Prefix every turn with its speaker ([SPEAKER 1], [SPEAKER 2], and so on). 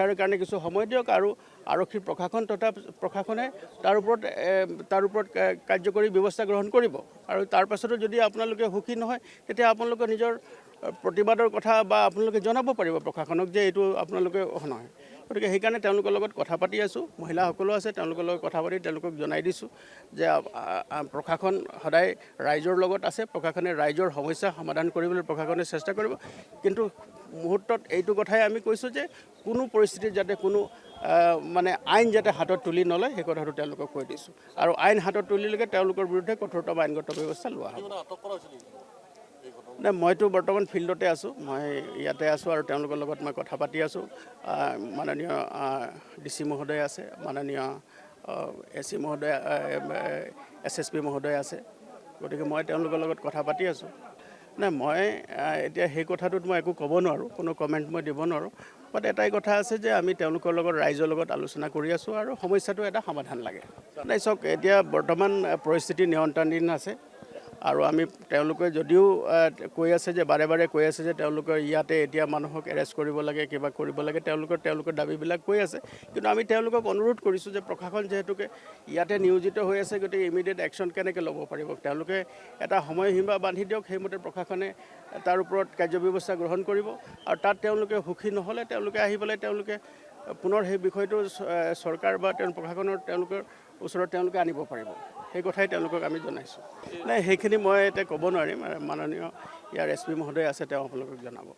[SPEAKER 1] এফআইআৰৰ কাৰণে কিছু সময় দিয়ক আৰু আৰক্ষীৰ প্ৰশাসন তথা প্ৰশাসনে তাৰ ওপৰত কাৰ্যকৰী ব্যৱস্থা গ্ৰহণ কৰিব আৰু তাৰ পাছতো যদি আপোনালোকে সুখী নহয় তেতিয়া আপোনালোকে নিজৰ প্ৰতিবাদৰ কথা বা আপোনালোকে জনাব পাৰিব প্ৰশাসনক যে এইটো আপোনালোকে নহয় গতিকে সেইকাৰণে তেওঁলোকৰ লগত কথা পাতি আছোঁ মহিলাসকলো আছে তেওঁলোকৰ লগত কথা পাতি তেওঁলোকক জনাই দিছোঁ যে প্ৰশাসন সদায় ৰাইজৰ লগত আছে প্ৰশাসনে ৰাইজৰ সমস্যা সমাধান কৰিবলৈ প্ৰশাসনে চেষ্টা কৰিব কিন্তু মুহূৰ্তত এইটো কথাই আমি কৈছোঁ যে কোনো পৰিস্থিতিত যাতে কোনো মানে আইন যাতে হাতত তুলি নলয় সেই কথাটো তেওঁলোকক কৈ দিছোঁ আৰু আইন হাতত তুলিলৈকে তেওঁলোকৰ বিৰুদ্ধে কঠোৰতম আইনগত ব্যৱস্থা লোৱা হ'ব নাই মইতো বৰ্তমান ফিল্ডতে আছোঁ মই ইয়াতে আছোঁ আৰু তেওঁলোকৰ লগত মই কথা পাতি আছোঁ মাননীয় DC মহোদয় আছে মাননীয় AC মহোদয় SSP মহোদয় আছে গতিকে মই তেওঁলোকৰ লগত কথা পাতি আছোঁ নাই মই এতিয়া সেই কথাটোত মই একো ক'ব নোৱাৰোঁ কোনো কমেণ্ট মই দিব নোৱাৰোঁ বাট এটাই কথা আছে যে আমি তেওঁলোকৰ লগত ৰাইজৰ লগত আলোচনা কৰি আছোঁ আৰু সমস্যাটো এটা সমাধান লাগে নাই চাওক এতিয়া বৰ্তমান পৰিস্থিতি নিয়ন্ত্ৰণাধীন আছে আৰু আমি তেওঁলোকে যদিও কৈ আছে যে বাৰে বাৰে কৈ আছে যে তেওঁলোকৰ ইয়াতে এতিয়া মানুহক এৰেষ্ট কৰিব লাগে কিবা কৰিব লাগে তেওঁলোকৰ দাবীবিলাক কৈ আছে কিন্তু আমি তেওঁলোকক অনুৰোধ কৰিছোঁ যে প্ৰশাসন যিহেতুকে ইয়াতে নিয়োজিত হৈ আছে গতিকে ইমিডিয়েট একশ্যন কেনেকৈ ল'ব পাৰিব তেওঁলোকে এটা সময়সীমা বান্ধি দিয়ক সেইমতে প্ৰশাসনে তাৰ ওপৰত কাৰ্যব্যৱস্থা গ্ৰহণ কৰিব আৰু তাত তেওঁলোকে সুখী নহ'লে তেওঁলোকে আহি পেলাই তেওঁলোকে পুনৰ সেই বিষয়টো চৰকাৰ বা প্ৰশাসনৰ তেওঁলোকৰ ওচৰত তেওঁলোকে আনিব পাৰিব সেই কথাই তেওঁলোকক আমি জনাইছোঁ নাই সেইখিনি মই এতিয়া ক'ব নোৱাৰিম মাননীয় ইয়াৰ SP মহোদয় আছে তেওঁ আপোনালোকক জনাব